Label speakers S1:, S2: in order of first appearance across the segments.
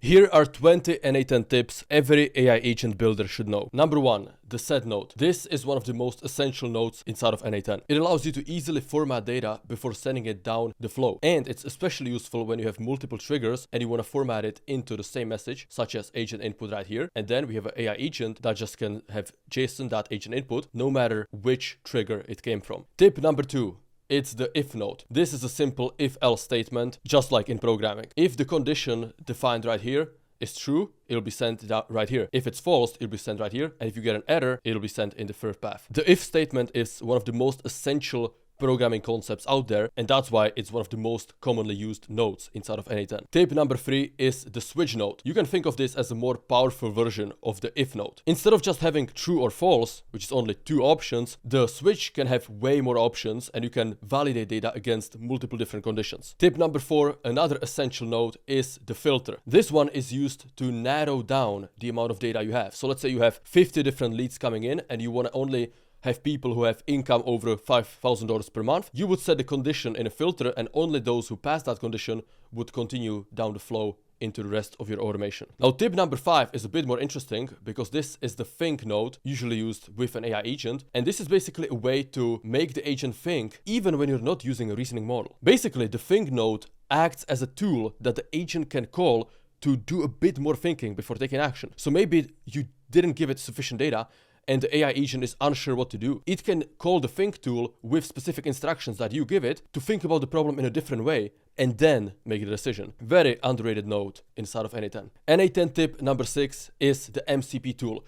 S1: Here are 20 n8n tips every AI agent builder should know. Number 1, the set node. This is one of the most essential nodes inside of n8n. It allows you to easily format data before sending it down the flow. And it's especially useful when you have multiple triggers and you want to format it into the same message, such as agent input right here. And then we have an AI agent that just can have JSON.agent input no matter which trigger it came from. Tip number 2. It's the if node. This is a simple if-else statement, just like in programming. If the condition defined right here is true, it'll be sent right here. If it's false, it'll be sent right here. And if you get an error, it'll be sent in the third path. The if statement is one of the most essential programming concepts out there, and that's why it's one of the most commonly used nodes inside of n8n. Tip number 3 is the switch node. You can think of this as a more powerful version of the if node. Instead of just having true or false, which is only 2 options, the switch can have way more options and you can validate data against multiple different conditions. Tip number 4, another essential node, is the filter. This one is used to narrow down the amount of data you have. So let's say you have 50 different leads coming in and you want to only have people who have income over $5,000 per month. You would set the condition in a filter and only those who pass that condition would continue down the flow into the rest of your automation. Now, tip number 5 is a bit more interesting because this is the think node, usually used with an AI agent. And this is basically a way to make the agent think even when you're not using a reasoning model. Basically, the think node acts as a tool that the agent can call to do a bit more thinking before taking action. So maybe you didn't give it sufficient data and the AI agent is unsure what to do. It can call the think tool with specific instructions that you give it to think about the problem in a different way and then make the decision. Very underrated node inside of n8n. n8n tip number 6 is the MCP tool.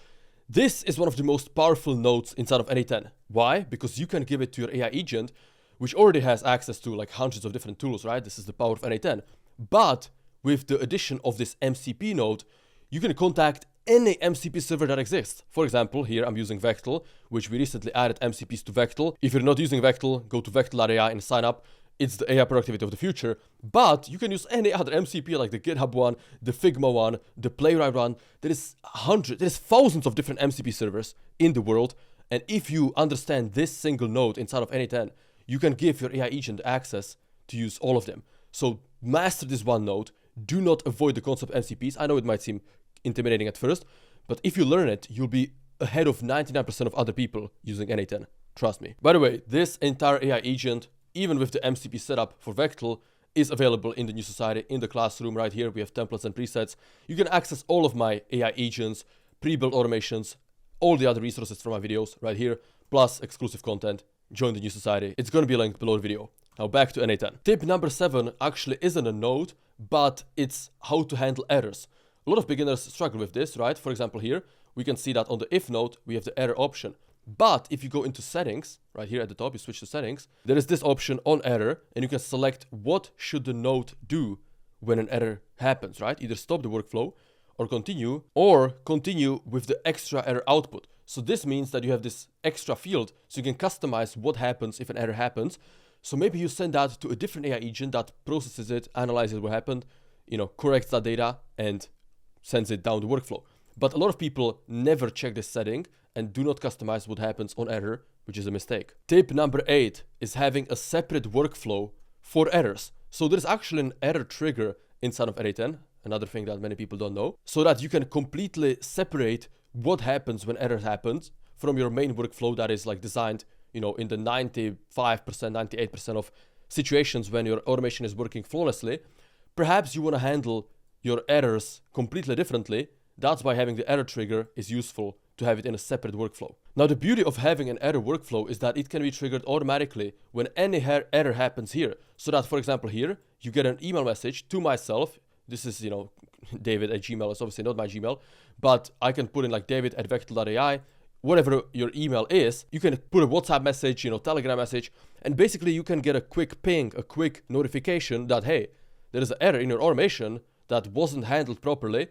S1: This is one of the most powerful nodes inside of n8n. Why? Because you can give it to your AI agent, which already has access to like hundreds of different tools, right? This is the power of n8n. But with the addition of this MCP node, you can contact any MCP server that exists. For example, here I'm using Vectel, which we recently added MCPs to Vectel. If you're not using Vectel, go to vectel.ai and sign up. It's the AI productivity of the future. But you can use any other MCP like the GitHub one, the Figma one, the Playwright one. There's thousands of different MCP servers in the world. And if you understand this single node inside of n8n, you can give your AI agent access to use all of them. So master this one node. Do not avoid the concept of MCPs. I know it might seem intimidating at first, but if you learn it, you'll be ahead of 99% of other people using n8n. Trust me. By the way, this entire AI agent, even with the MCP setup for Vectel, is available in the new society, in the classroom right here. We have templates and presets. You can access all of my AI agents, pre-built automations, all the other resources from my videos right here, plus exclusive content. Join the new society. It's going to be linked below the video. Now back to n8n. Tip number 7 actually isn't a node, but it's how to handle errors. A lot of beginners struggle with this, right? For example, here, we can see that on the if node, we have the error option. But if you go into settings, right here at the top, you switch to settings, there is this option on error, and you can select what should the node do when an error happens, right? Either stop the workflow or continue with the extra error output. So this means that you have this extra field, so you can customize what happens if an error happens. So maybe you send that to a different AI agent that processes it, analyzes what happened, corrects that data, and sends it down the workflow. But a lot of people never check this setting and do not customize what happens on error, which is a mistake. Tip number 8 is having a separate workflow for errors. So there's actually an error trigger inside of n8n, another thing that many people don't know, so that you can completely separate what happens when error happens from your main workflow that is like designed, in the 95%, 98% of situations when your automation is working flawlessly. Perhaps you want to handle your errors completely differently. That's why having the error trigger is useful, to have it in a separate workflow. Now, the beauty of having an error workflow is that it can be triggered automatically when any error happens here. So that, for example, here, you get an email message to myself. This is, David at Gmail. It's obviously not my Gmail, but I can put in like david@vectel.ai. Whatever your email is, you can put a WhatsApp message, Telegram message, and basically you can get a quick ping, a quick notification that, hey, there is an error in your automation that wasn't handled properly.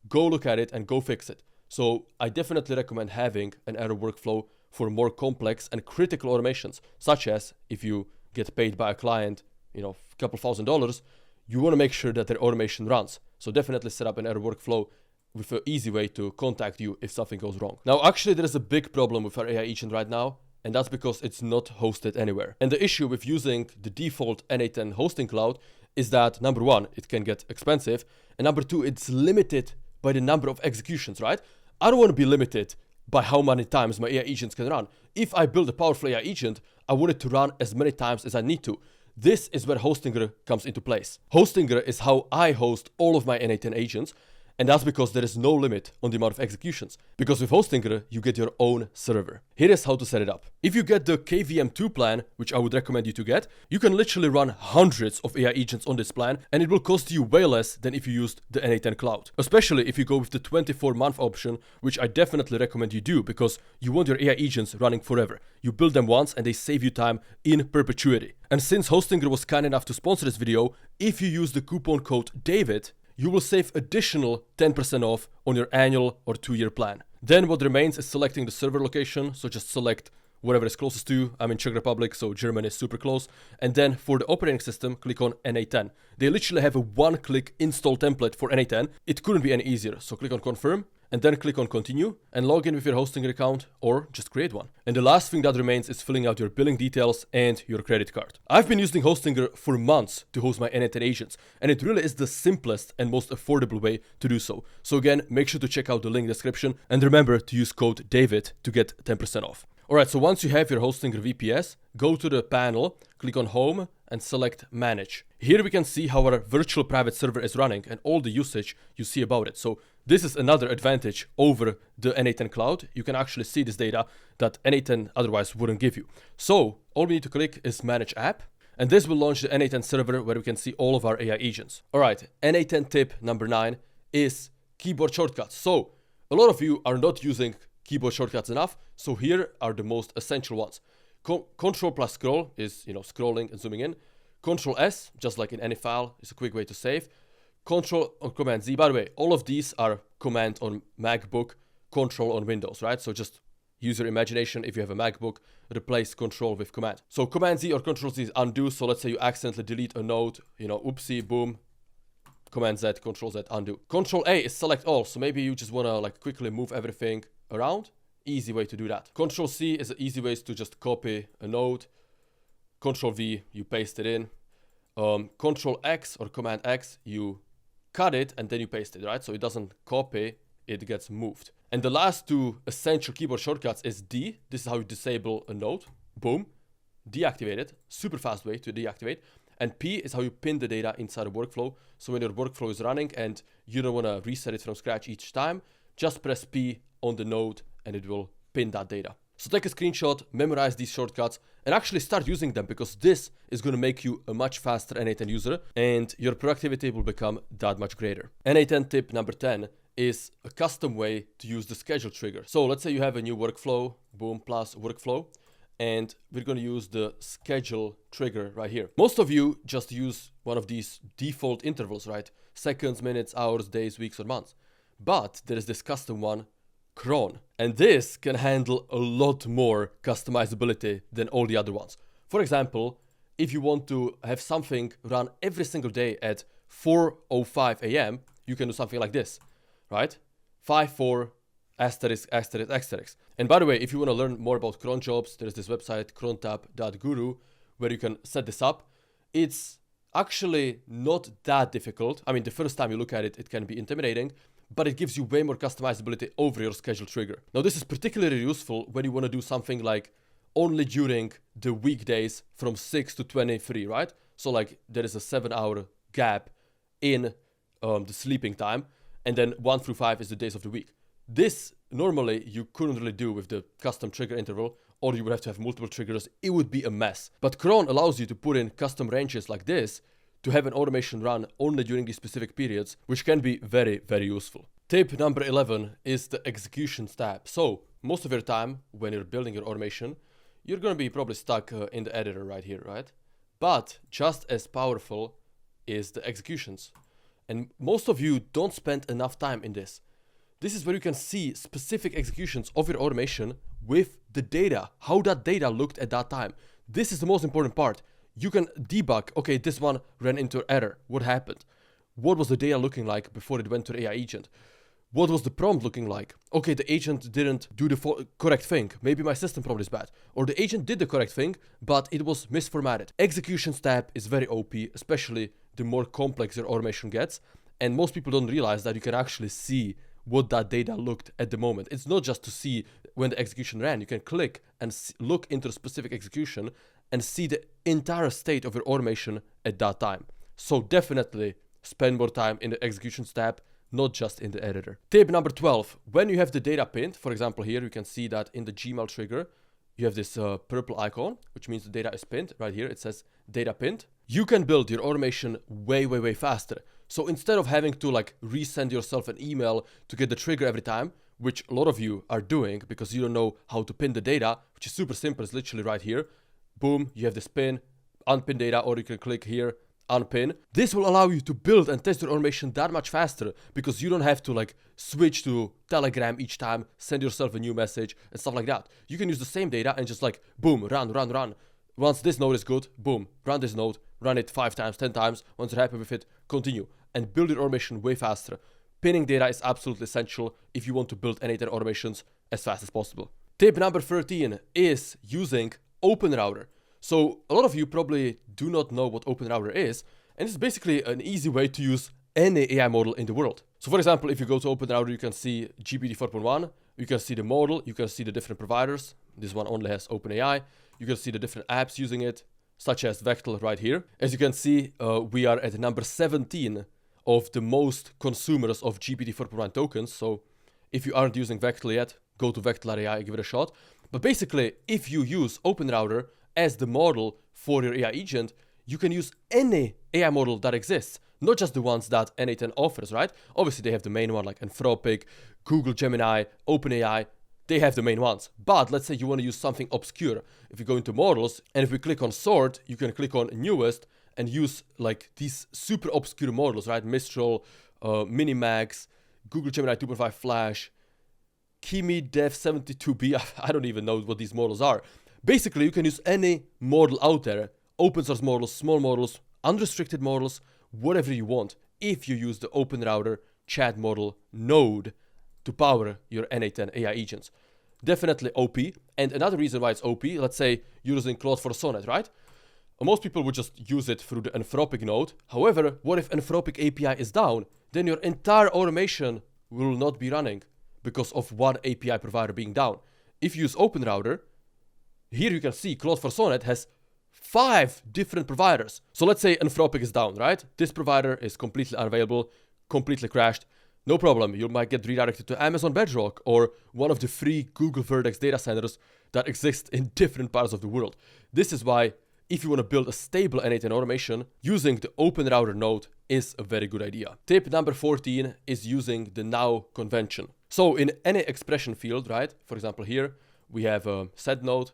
S1: Go look at it and go fix it. So I definitely recommend having an error workflow for more complex and critical automations, such as if you get paid by a client, a couple $1,000, you want to make sure that their automation runs. So definitely set up an error workflow with an easy way to contact you if something goes wrong. Now, actually, there is a big problem with our AI agent right now, and that's because it's not hosted anywhere. And the issue with using the default n8n hosting cloud is that number one, it can get expensive, and number two, it's limited by the number of executions, right? I don't want to be limited by how many times my AI agents can run. If I build a powerful AI agent, I want it to run as many times as I need to. This is where Hostinger comes into place. Hostinger is how I host all of my n8n agents, and that's because there is no limit on the amount of executions. Because with Hostinger, you get your own server. Here is how to set it up. If you get the KVM2 plan, which I would recommend you to get, you can literally run hundreds of AI agents on this plan, and it will cost you way less than if you used the n8n cloud. Especially if you go with the 24-month option, which I definitely recommend you do, because you want your AI agents running forever. You build them once and they save you time in perpetuity. And since Hostinger was kind enough to sponsor this video, if you use the coupon code DAVID, you will save additional 10% off on your annual or 2-year plan. Then what remains is selecting the server location, so just select whatever is closest to you. I'm in Czech Republic, so Germany is super close. And then for the operating system, click on n8n. They literally have a one-click install template for n8n. It couldn't be any easier, so click on confirm, and then click on continue, and log in with your Hostinger account, or just create one. And the last thing that remains is filling out your billing details and your credit card. I've been using Hostinger for months to host my n8n agents, and it really is the simplest and most affordable way to do so. So again, make sure to check out the link in the description, and remember to use code DAVID to get 10% off. Alright, so once you have your Hostinger VPS, go to the panel, click on Home, and select Manage. Here we can see how our virtual private server is running and all the usage you see about it. So this is another advantage over the n8n cloud. You can actually see this data that n8n otherwise wouldn't give you. So all we need to click is Manage App, and this will launch the n8n server where we can see all of our AI agents. Alright, n8n tip number 9 is keyboard shortcuts. So a lot of you are not using keyboard shortcuts enough, so here are the most essential ones. Control plus scroll is, scrolling and zooming in. Control S, just like in any file, is a quick way to save. Control or Command Z, by the way, all of these are Command on MacBook, Control on Windows, right? So just use your imagination. If you have a MacBook, replace Control with Command. So Command Z or Control Z is undo. So let's say you accidentally delete a node, oopsie, boom. Command Z, Control Z, undo. Control A is select all. So maybe you just want to quickly move everything around. Easy way to do that. Control C is an easy way to just copy a node. Control V, you paste it in. Control X or Command X, you cut it and then you paste it, right? So it doesn't copy, it gets moved. And the last two essential keyboard shortcuts is D. This is how you disable a node. Boom. Deactivate it. Super fast way to deactivate. And P is how you pin the data inside a workflow. So when your workflow is running and you don't want to reset it from scratch each time, just press P on the node and it will pin that data. So take a screenshot, memorize these shortcuts, and actually start using them, because this is going to make you a much faster n8n user and your productivity will become that much greater. n8n tip number 10 is a custom way to use the schedule trigger. So let's say you have a new workflow, boom, plus workflow, and we're going to use the schedule trigger right here. Most of you just use one of these default intervals, right? Seconds, minutes, hours, days, weeks, or months. But there is this custom one, cron, and this can handle a lot more customizability than all the other ones. For example, if you want to have something run every single day at 4:05 a.m., you can do something like this, right? 54 asterisk asterisk asterisk. And by the way, if you want to learn more about cron jobs, there's this website crontab.guru where you can set this up. It's actually not that difficult. I mean, the first time you look at it, it can be intimidating, but it gives you way more customizability over your schedule trigger. Now, this is particularly useful when you want to do something like only during the weekdays from 6 to 23, right? So like there is a 7-hour gap in the sleeping time, and then 1 through 5 is the days of the week. This normally you couldn't really do with the custom trigger interval, or you would have to have multiple triggers. It would be a mess. But cron allows you to put in custom ranges like this to have an automation run only during these specific periods, which can be very, very useful. Tip number 11 is the executions tab. So most of your time when you're building your automation, you're going to be probably stuck in the editor right here, right? But just as powerful is the executions. And most of you don't spend enough time in this. This is where you can see specific executions of your automation with the data, how that data looked at that time. This is the most important part. You can debug, okay, this one ran into error. What happened? What was the data looking like before it went to the AI agent? What was the prompt looking like? Okay, the agent didn't do the correct thing. Maybe my system prompt is bad. Or the agent did the correct thing, but it was misformatted. Executions tab is very OP, especially the more complex your automation gets. And most people don't realize that you can actually see what that data looked at the moment. It's not just to see when the execution ran. You can click and look into a specific execution and see the entire state of your automation at that time. So definitely spend more time in the executions tab, not just in the editor. Tip number 12, when you have the data pinned, for example, here you can see that in the Gmail trigger, you have this purple icon, which means the data is pinned. Right here, it says data pinned. You can build your automation way, way, way faster. So instead of having to like resend yourself an email to get the trigger every time, which a lot of you are doing because you don't know how to pin the data, which is super simple. It's literally right here. Boom, you have this pin, unpin data, or you can click here, unpin. This will allow you to build and test your automation that much faster because you don't have to like switch to Telegram each time, send yourself a new message and stuff like that. You can use the same data and just like, boom, run. Once this node is good, boom, run this node, run it 5 times, 10 times. Once you're happy with it, continue and build your automation way faster. Pinning data is absolutely essential if you want to build n8n automations as fast as possible. Tip number 13 is using OpenRouter. So a lot of you probably do not know what OpenRouter is, and it's basically an easy way to use any AI model in the world. So for example, if you go to OpenRouter, you can see GPT 4.1, you can see the model, you can see the different providers. This one only has OpenAI. You can see the different apps using it, such as Vectel right here. As you can see, we are at number 17 of the most consumers of GPT 4.1 tokens. So if you aren't using Vectel yet, go to Vectel.ai, give it a shot. But basically, if you use OpenRouter as the model for your AI agent, you can use any AI model that exists, not just the ones that n8n offers, right? Obviously, they have the main one like Anthropic, Google Gemini, OpenAI. They have the main ones. But let's say you want to use something obscure. If you go into models, and if we click on sort, you can click on newest and use like these super obscure models, right? Mistral, Minimax, Google Gemini 2.5 Flash, Kimi Dev 72B. I don't even know what these models are. Basically, you can use any model out there, open source models, small models, unrestricted models, whatever you want, if you use the OpenRouter chat model node to power your n8n AI agents. Definitely OP. And another reason why it's OP, let's say you're using Claude for Sonnet, right? Most people would just use it through the Anthropic node. However, what if Anthropic API is down? Then your entire automation will not be running because of one API provider being down. If you use OpenRouter, here you can see Claude for Sonnet has 5 different providers. So let's say Anthropic is down, right? This provider is completely unavailable, completely crashed. No problem, you might get redirected to Amazon Bedrock or one of the free Google Vertex data centers that exist in different parts of the world. This is why if you want to build a stable n8n automation, using the OpenRouter node is a very good idea. Tip number 14 is using the now convention. So in any expression field, right? For example, here we have a set node.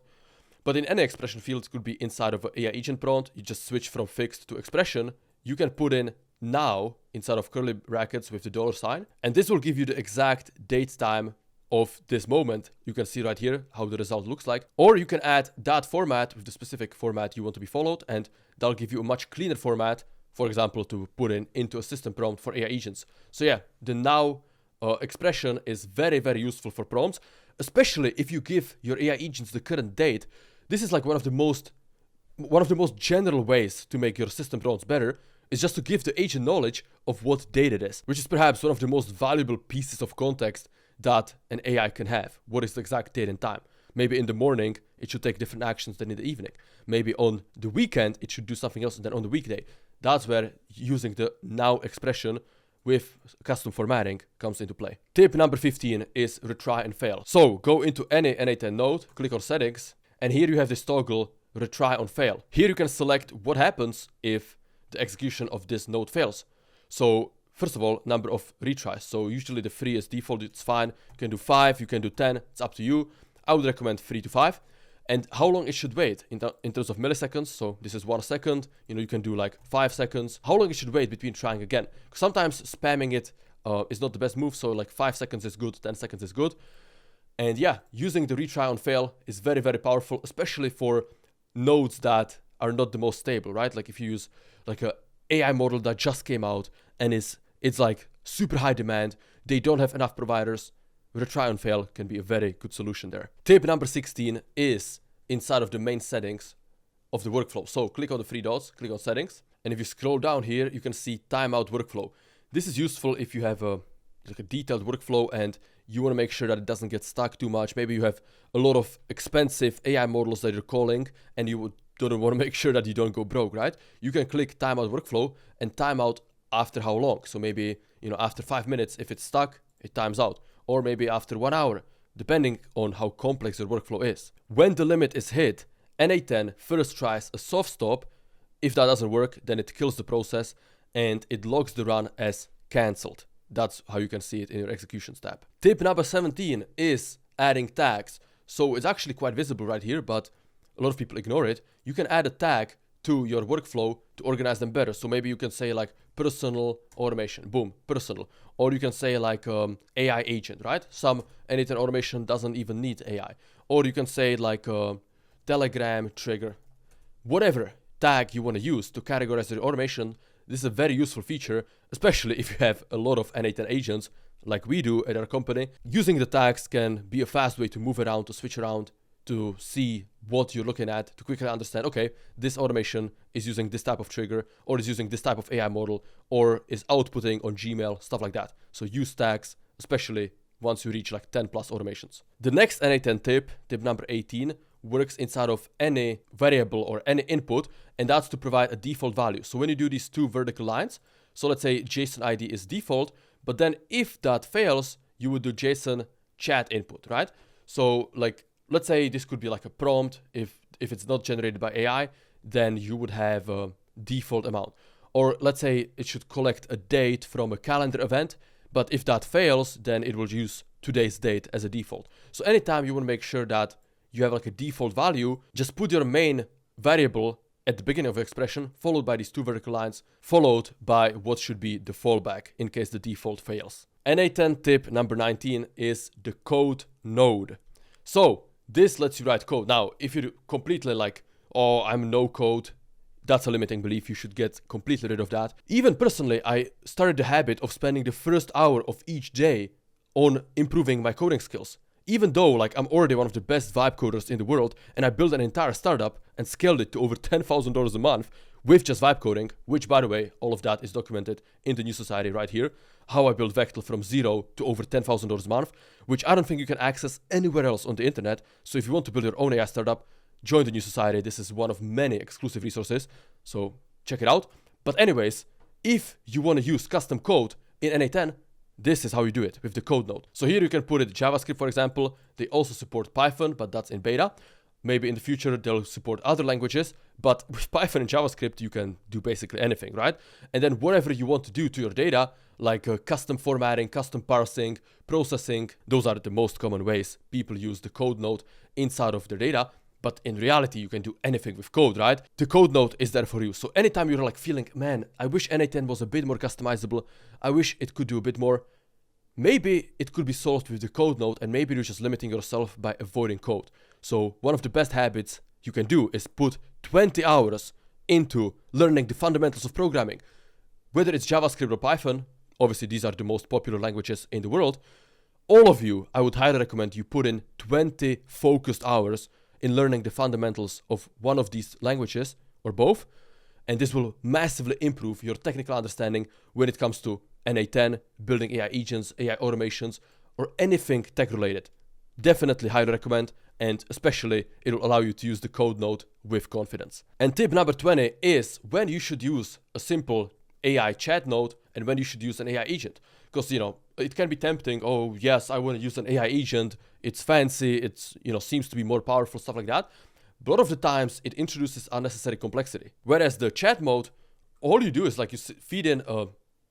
S1: But in any expression field, it could be inside of an AI agent prompt. You just switch from fixed to expression. You can put in now inside of curly brackets with the $sign. And this will give you the exact date time of this moment. You can see right here how the result looks like. Or you can add that format with the specific format you want to be followed. And that'll give you a much cleaner format, for example, to put into a system prompt for AI agents. So yeah, the now expression is very, very useful for prompts, especially if you give your AI agents the current date. This is like one of the most general ways to make your system prompts better is just to give the agent knowledge of what date it is, which is perhaps one of the most valuable pieces of context that an AI can have. What is the exact date and time? Maybe in the morning, it should take different actions than in the evening. Maybe on the weekend, it should do something else than on the weekday. That's where using the now expression with custom formatting comes into play. Tip number 15 is retry and fail. So go into any n8n node, click on settings, and here you have this toggle retry on fail. Here you can select what happens if the execution of this node fails. So first of all, number of retries. So usually the 3 is default, it's fine. You can do 5, you can do 10, it's up to you. I would recommend 3 to 5. And how long it should wait in terms of milliseconds. So this is 1 second, you can do like 5 seconds. How long it should wait between trying again. Sometimes spamming it is not the best move. So like 5 seconds is good, 10 seconds is good. And yeah, using the retry on fail is very, very powerful, especially for nodes that are not the most stable, right? Like if you use like a AI model that just came out and it's like super high demand, they don't have enough providers, retry on fail can be a very good solution there. Tip number 16 is inside of the main settings of the workflow. So click on the 3 dots, click on settings, And if you scroll down here, you can see timeout workflow. This is useful if you have a detailed workflow and you want to make sure that it doesn't get stuck too much. Maybe you have a lot of expensive AI models that you're calling and you don't want to make sure that you don't go broke, right? You can click timeout workflow and timeout after how long. So maybe, after 5 minutes, if it's stuck, it times out. Or maybe after 1 hour, depending on how complex your workflow is. When the limit is hit, n8n first tries a soft stop. If that doesn't work, then it kills the process and it logs the run as cancelled. That's how you can see it in your executions tab. Tip number 17 is adding tags. So it's actually quite visible right here, but a lot of people ignore it. You can add a tag to your workflow to organize them better. So maybe you can say like personal automation, boom, personal. Or you can say like AI agent, right? Some n8n automation doesn't even need AI. Or you can say like Telegram trigger, whatever tag you want to use to categorize your automation. This is a very useful feature, especially if you have a lot of n8n agents like we do at our company. Using the tags can be a fast way to move around, to switch around, to see what you're looking at, to quickly understand, okay, this automation is using this type of trigger, or is using this type of AI model, or is outputting on Gmail, stuff like that. So use tags, especially once you reach like 10 plus automations. The next n8n tip number 18, works inside of any variable or any input, and that's to provide a default value. So when you do these two vertical lines, so let's say JSON ID is default, but then if that fails, you would do JSON chat input, right? So like, let's say this could be like a prompt. If it's not generated by AI, then you would have a default amount. Or let's say it should collect a date from a calendar event, but if that fails, then it will use today's date as a default. So anytime you want to make sure that you have like a default value, just put your main variable at the beginning of the expression, followed by these two vertical lines, followed by what should be the fallback in case the default fails. n8n tip number 19 is the code node. So this lets you write code. Now, if you're completely like, oh, I'm no code, that's a limiting belief. You should get completely rid of that. Even personally, I started the habit of spending the first hour of each day on improving my coding skills. Even though like I'm already one of the best vibe coders in the world, and I built an entire startup and scaled it to over $10,000 a month with just vibe coding, which by the way, all of that is documented in the New Society right here. How I built Vectel from zero to over $10,000 a month, which I don't think you can access anywhere else on the internet. So if you want to build your own AI startup, join the New Society. This is one of many exclusive resources, so check it out. But anyways, if you want to use custom code in n8n, this is how you do it with the code node. So here you can put it JavaScript, for example. They also support Python, but that's in beta. Maybe in the future they'll support other languages, but with Python and JavaScript you can do basically anything, right? And then whatever you want to do to your data, like custom formatting, custom parsing, processing, those are the most common ways people use the code node inside of their data. But in reality, you can do anything with code, right? The code node is there for you. So anytime you're like feeling, man, I wish n8n was a bit more customizable. I wish it could do a bit more. Maybe it could be solved with the code node, and maybe you're just limiting yourself by avoiding code. So one of the best habits you can do is put 20 hours into learning the fundamentals of programming. Whether it's JavaScript or Python, obviously these are the most popular languages in the world. All of you, I would highly recommend you put in 20 focused hours in learning the fundamentals of one of these languages or both, and this will massively improve your technical understanding when it comes to n8n, building AI agents, AI automations, or anything tech related. Definitely highly recommend, and especially it will allow you to use the code node with confidence. And tip number 20 is when you should use a simple AI chat node and when you should use an AI agent. Because, it can be tempting. Oh, yes, I want to use an AI agent. It's fancy. It's, seems to be more powerful, stuff like that. But a lot of the times it introduces unnecessary complexity. Whereas the chat mode, all you do is like you feed in a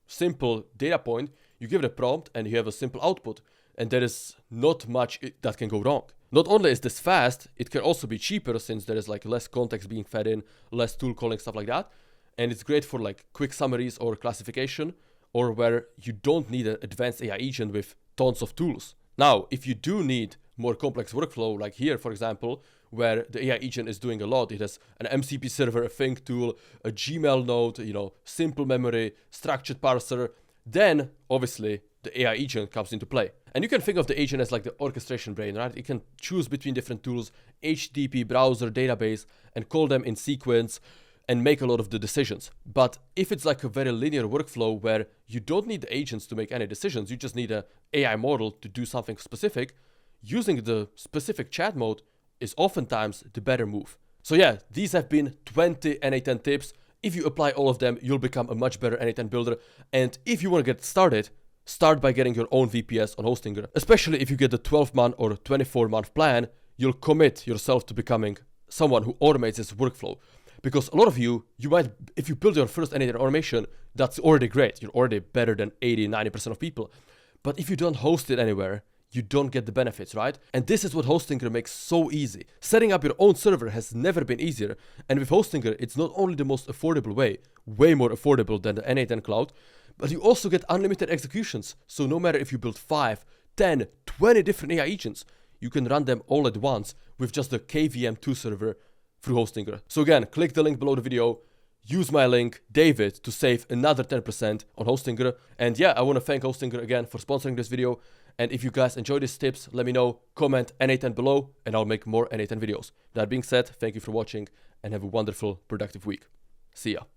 S1: simple data point, you give it a prompt and you have a simple output. And there is not much that can go wrong. Not only is this fast, it can also be cheaper since there is like less context being fed in, less tool calling, stuff like that. And it's great for like quick summaries or classification, or where you don't need an advanced AI agent with tons of tools. Now, if you do need more complex workflow, like here, for example, where the AI agent is doing a lot, it has an MCP server, a think tool, a Gmail node, simple memory, structured parser, then obviously the AI agent comes into play. And you can think of the agent as like the orchestration brain, right? You can choose between different tools, HTTP, browser, database, and call them in sequence. and make a lot of the decisions. But if it's like a very linear workflow where you don't need the agents to make any decisions, you just need an AI model to do something specific, using the specific chat mode is oftentimes the better move. So yeah, these have been 20 n8n tips. If you apply all of them, you'll become a much better n8n builder. And if you want to get started, start by getting your own VPS on Hostinger. Especially if you get the 12-month or 24-month plan, you'll commit yourself to becoming someone who automates this workflow. Because a lot of you might, if you build your first n8n automation, that's already great. You're already better than 80-90% of people. But if you don't host it anywhere, you don't get the benefits, right? And this is what Hostinger makes so easy. Setting up your own server has never been easier. And with Hostinger, it's not only the most affordable way more affordable than the n8n cloud, but you also get unlimited executions. So no matter if you build 5, 10, 20 different AI agents, you can run them all at once with just the KVM2 server through Hostinger. So again, click the link below the video, use my link, David, to save another 10% on Hostinger. And yeah, I want to thank Hostinger again for sponsoring this video. And if you guys enjoy these tips, let me know, comment n8n below, and I'll make more n8n videos. That being said, thank you for watching, and have a wonderful, productive week. See ya.